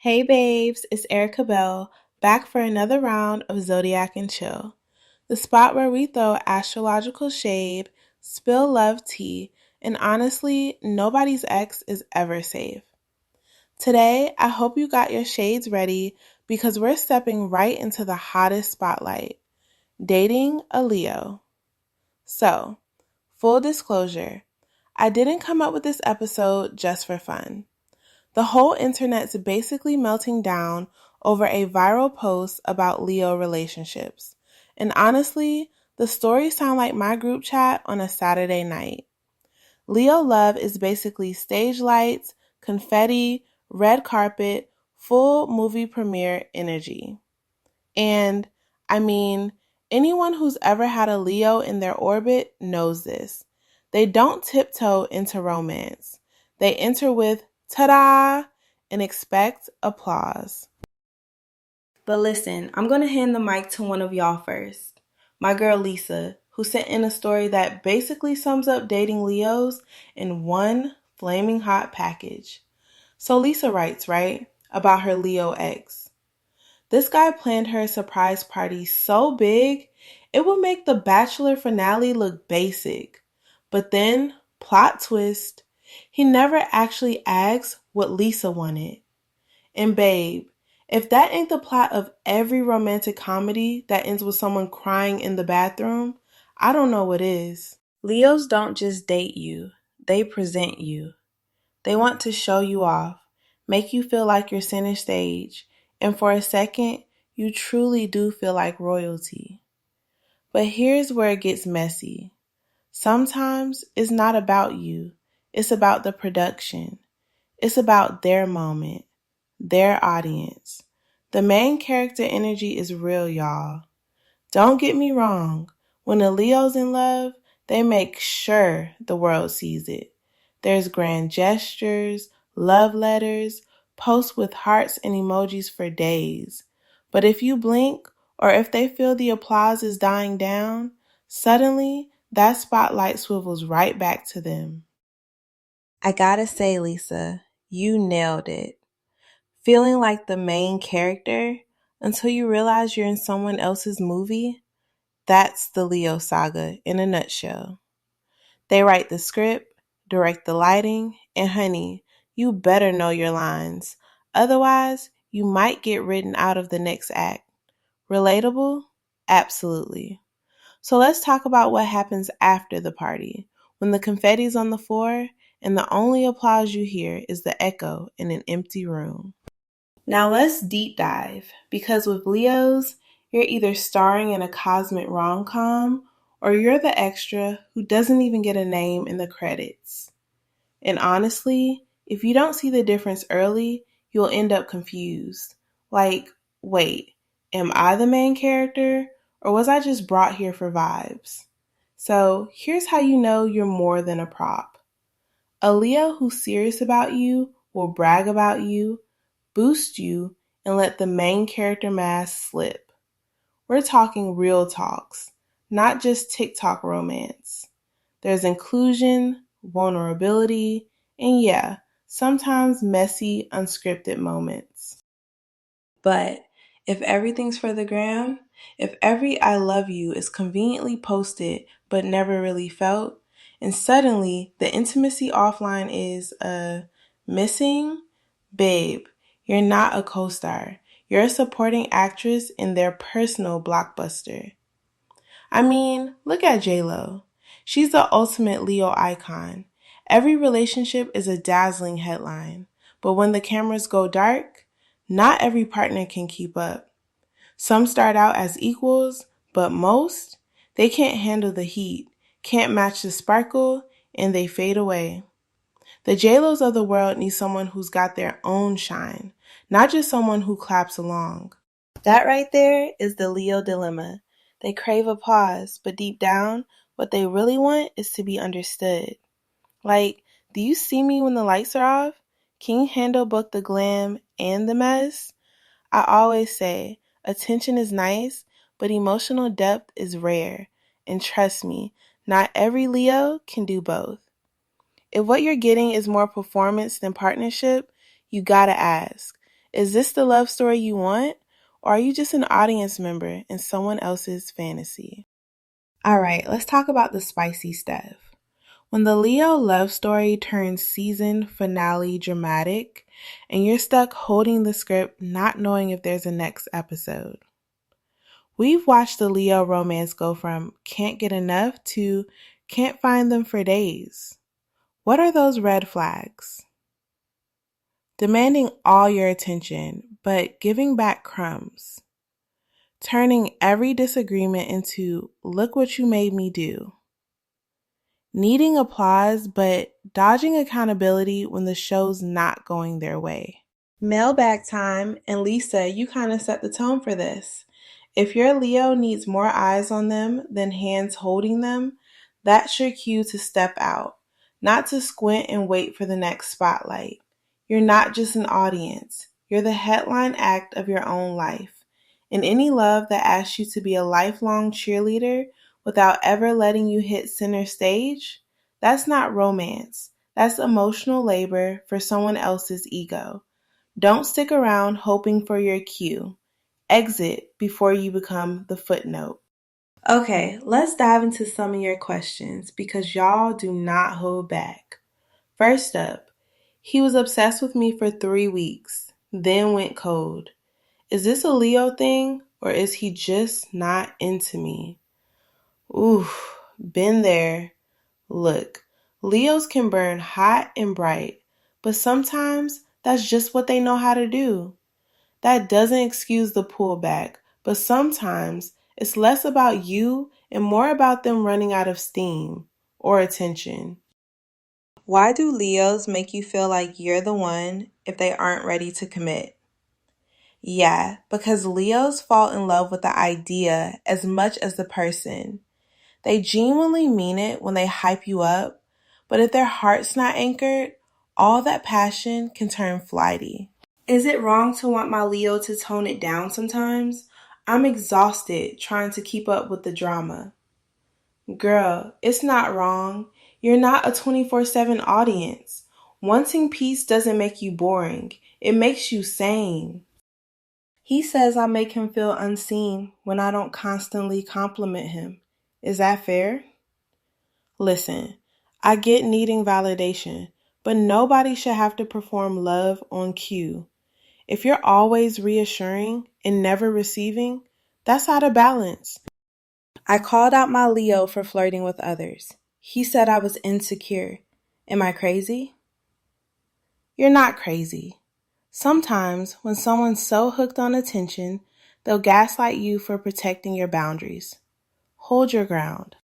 Hey babes, it's Erica Bell, back for another round of Zodiac and Chill, the spot where we throw astrological shade, spill love tea, and honestly, nobody's ex is ever safe. Today, I hope you got your shades ready because we're stepping right into the hottest spotlight, dating a Leo. So, full disclosure, I didn't come up with this episode just for fun. The whole internet's basically melting down over a viral post about Leo relationships. And honestly, the stories sound like my group chat on a Saturday night. Leo love is basically stage lights, confetti, red carpet, full movie premiere energy. And I mean, anyone who's ever had a Leo in their orbit knows this. They don't tiptoe into romance. They enter with ta-da and expect applause. But listen, I'm going to hand the mic to one of y'all first. My girl Lisa, who sent in a story that basically sums up dating Leos in one flaming hot package. So Lisa writes, right, about her Leo ex. This guy planned her a surprise party so big, it would make the Bachelor finale look basic. But then, plot twist, he never actually asked what Lisa wanted. And babe, if that ain't the plot of every romantic comedy that ends with someone crying in the bathroom, I don't know what is. Leos don't just date you, they present you. They want to show you off, make you feel like you're center stage, and for a second, you truly do feel like royalty. But here's where it gets messy. Sometimes it's not about you, it's about the production. It's about their moment, their audience. The main character energy is real, y'all. Don't get me wrong, when a Leo's in love, they make sure the world sees it. There's grand gestures, love letters, posts with hearts and emojis for days. But if you blink, or if they feel the applause is dying down, suddenly that spotlight swivels right back to them. I gotta say, Lisa, you nailed it. Feeling like the main character until you realize you're in someone else's movie? That's the Leo saga in a nutshell. They write the script, direct the lighting, and honey, you better know your lines. Otherwise, you might get written out of the next act. Relatable? Absolutely. So let's talk about what happens after the party, when the confetti's on the floor and the only applause you hear is the echo in an empty room. Now let's deep dive, because with Leos, you're either starring in a cosmic rom-com or you're the extra who doesn't even get a name in the credits. And honestly, if you don't see the difference early, you'll end up confused. Like, wait, am I the main character or was I just brought here for vibes? So here's how you know you're more than a prop. A Leo who's serious about you will brag about you, boost you, and let the main character mask slip. We're talking real talks, not just TikTok romance. There's inclusion, vulnerability, and yeah, sometimes messy, unscripted moments. But if everything's for the gram, if every I love you is conveniently posted but never really felt, and suddenly the intimacy offline is missing, babe, you're not a co-star. You're a supporting actress in their personal blockbuster. I mean, look at J-Lo. She's the ultimate Leo icon. Every relationship is a dazzling headline. But when the cameras go dark, not every partner can keep up. Some start out as equals, but most, they can't handle the heat, can't match the sparkle, and they fade away. The J-Los of the world need someone who's got their own shine, not just someone who claps along. That right there is the Leo dilemma. They crave applause, but deep down, what they really want is to be understood. Like, do you see me when the lights are off? Can you handle both the glam and the mess? I always say, attention is nice, but emotional depth is rare. And trust me, not every Leo can do both. If what you're getting is more performance than partnership, you gotta ask, Is this the love story you want? Or are you just an audience member in someone else's fantasy? Alright, let's talk about the spicy stuff. When the Leo love story turns season finale dramatic, and you're stuck holding the script not knowing if there's a next episode. We've watched the Leo romance go from can't get enough to can't find them for days. What are those red flags? Demanding all your attention, but giving back crumbs. Turning every disagreement into look what you made me do. Needing applause, but dodging accountability when the show's not going their way. Mailbag time, and Lisa, you kind of set the tone for this. If your Leo needs more eyes on them than hands holding them, that's your cue to step out, not to squint and wait for the next spotlight. You're not just an audience. You're the headline act of your own life. And any love that asks you to be a lifelong cheerleader without ever letting you hit center stage, that's not romance. That's emotional labor for someone else's ego. Don't stick around hoping for your cue. Exit before you become the footnote. Okay, let's dive into some of your questions because y'all do not hold back. First up, he was obsessed with me for 3 weeks, then went cold. Is this a Leo thing or is he just not into me? Oof, been there. Look, Leos can burn hot and bright, but sometimes that's just what they know how to do. That doesn't excuse the pullback, but sometimes it's less about you and more about them running out of steam or attention. Why do Leos make you feel like you're the one if they aren't ready to commit? Yeah, because Leos fall in love with the idea as much as the person. They genuinely mean it when they hype you up, but if their heart's not anchored, all that passion can turn flighty. Is it wrong to want my Leo to tone it down sometimes? I'm exhausted trying to keep up with the drama. Girl, it's not wrong. You're not a 24/7 audience. Wanting peace doesn't make you boring. It makes you sane. He says I make him feel unseen when I don't constantly compliment him. Is that fair? Listen, I get needing validation, but nobody should have to perform love on cue. If you're always reassuring and never receiving, that's out of balance. I called out my Leo for flirting with others. He said I was insecure. Am I crazy? You're not crazy. Sometimes, when someone's so hooked on attention, they'll gaslight you for protecting your boundaries. Hold your ground.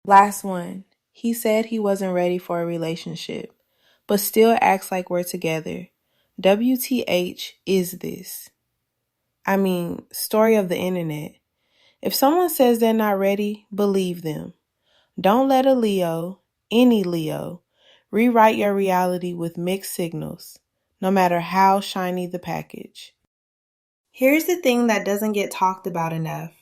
Last one. He said he wasn't ready for a relationship, but still acts like we're together. WTH is this? I mean, story of the internet. If someone says they're not ready, believe them. Don't let a Leo, any Leo, rewrite your reality with mixed signals, no matter how shiny the package. Here's the thing that doesn't get talked about enough.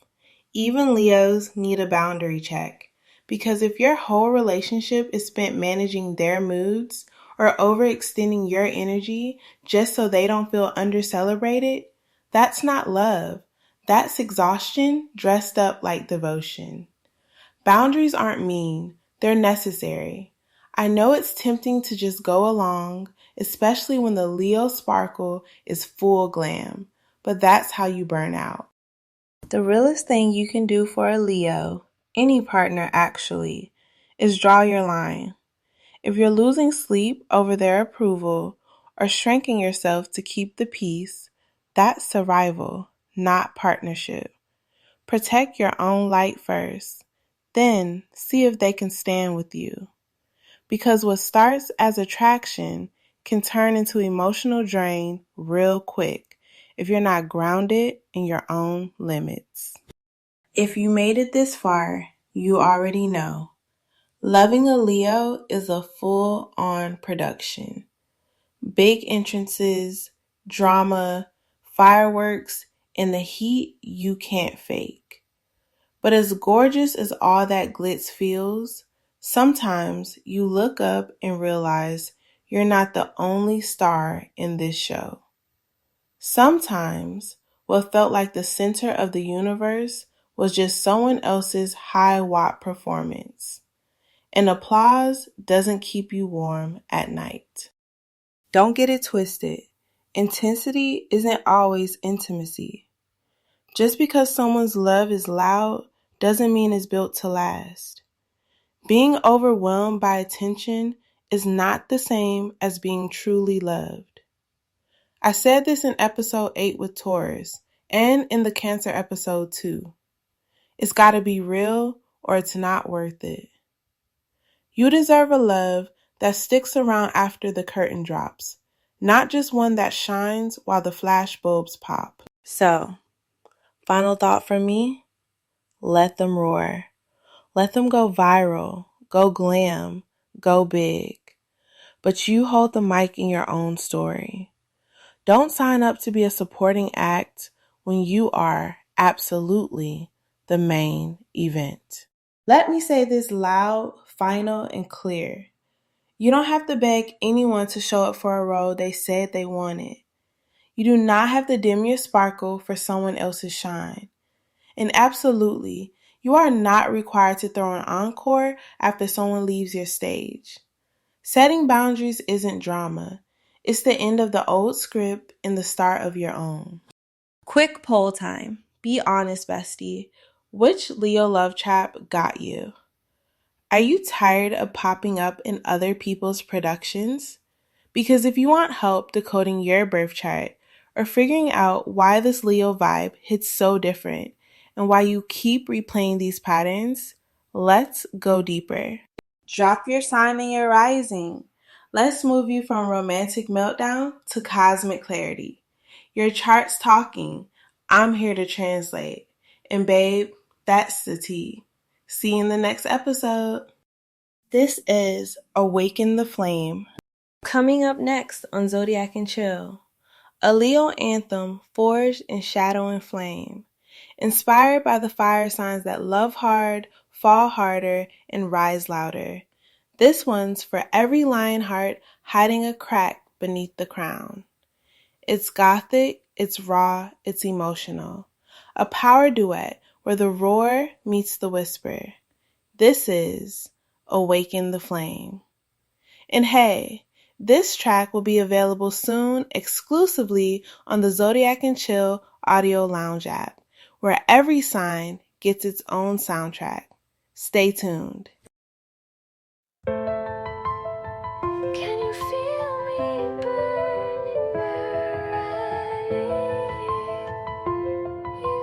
Even Leos need a boundary check. Because if your whole relationship is spent managing their moods or overextending your energy just so they don't feel undercelebrated, that's not love. That's exhaustion dressed up like devotion. Boundaries aren't mean, they're necessary. I know it's tempting to just go along, especially when the Leo sparkle is full glam, but that's how you burn out. The realest thing you can do for a Leo, any partner actually, is draw your line. If you're losing sleep over their approval or shrinking yourself to keep the peace, that's survival, not partnership. Protect your own light first, then see if they can stand with you. Because what starts as attraction can turn into emotional drain real quick if you're not grounded in your own limits. If you made it this far, you already know. Loving a Leo is a full-on production. Big entrances, drama, fireworks, and the heat you can't fake. But as gorgeous as all that glitz feels, sometimes you look up and realize you're not the only star in this show. Sometimes what felt like the center of the universe was just someone else's high watt performance. And applause doesn't keep you warm at night. Don't get it twisted. Intensity isn't always intimacy. Just because someone's love is loud doesn't mean it's built to last. Being overwhelmed by attention is not the same as being truly loved. I said this in episode 8 with Taurus and in the Cancer episode too. It's gotta be real or it's not worth it. You deserve a love that sticks around after the curtain drops, not just one that shines while the flash bulbs pop. So, final thought from me, let them roar. Let them go viral, go glam, go big. But you hold the mic in your own story. Don't sign up to be a supporting act when you are absolutely the main event. Let me say this loud, final, and clear. You don't have to beg anyone to show up for a role they said they wanted. You do not have to dim your sparkle for someone else's shine. And absolutely, you are not required to throw an encore after someone leaves your stage. Setting boundaries isn't drama. It's the end of the old script and the start of your own. Quick poll time. Be honest, bestie. Which Leo love trap got you? Are you tired of popping up in other people's productions? Because if you want help decoding your birth chart or figuring out why this Leo vibe hits so different and why you keep replaying these patterns, let's go deeper. Drop your sign and your rising. Let's move you from romantic meltdown to cosmic clarity. Your chart's talking. I'm here to translate. And babe, that's the tea. See you in the next episode. This is Awaken the Flame. Coming up next on Zodiac and Chill, a Leo anthem forged in shadow and flame, inspired by the fire signs that love hard, fall harder, and rise louder. This one's for every lion heart hiding a crack beneath the crown. It's gothic, it's raw, it's emotional. A power duet where the roar meets the whisper. This is Awaken the Flame. And hey, this track will be available soon exclusively on the Zodiac and Chill Audio Lounge app, where every sign gets its own soundtrack. Stay tuned. Can you feel me burning bright? You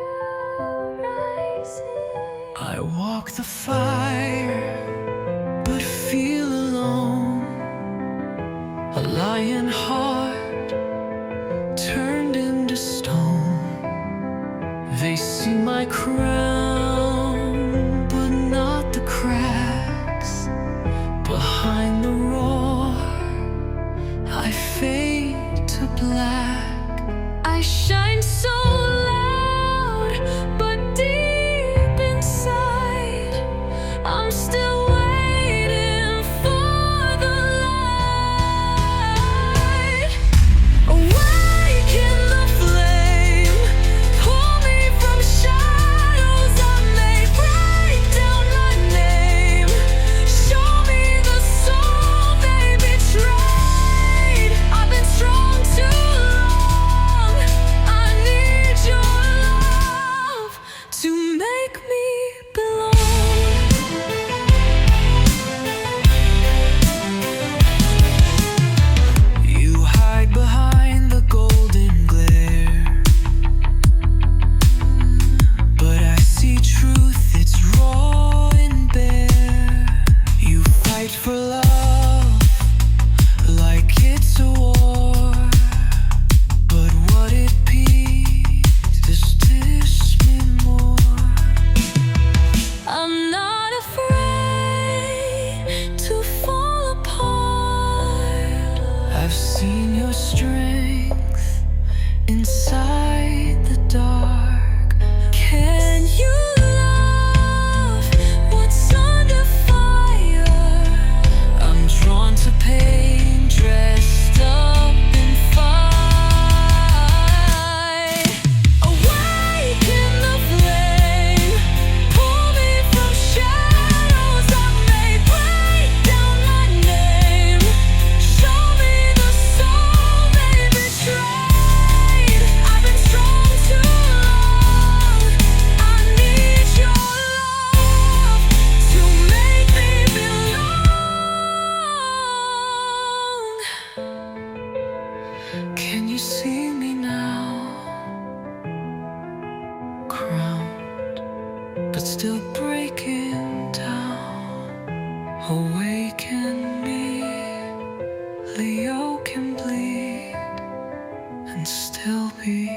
rising. I walk the fire, but feel alone. A lion heart turned into stone. They see my crown, but not the cracks. Behind the roar, I fade to black. I shine so loud, but deep inside, I'm still waiting for the light. Awaken the flame, pull me from shadows I may break down my name. Show me the soul they betrayed. I've been strong too long. I need your love to make me belong. You hide behind the golden glare, but I see truth, it's raw and bare. You fight for love like it's a war, but what it peaks is this me more. I'm not afraid to fall apart. I've seen your strength inside the dark. Can you love what's under fire? I'm drawn to pain, dressed up in fire. still breaking down. Awaken me. Leo can bleed and still be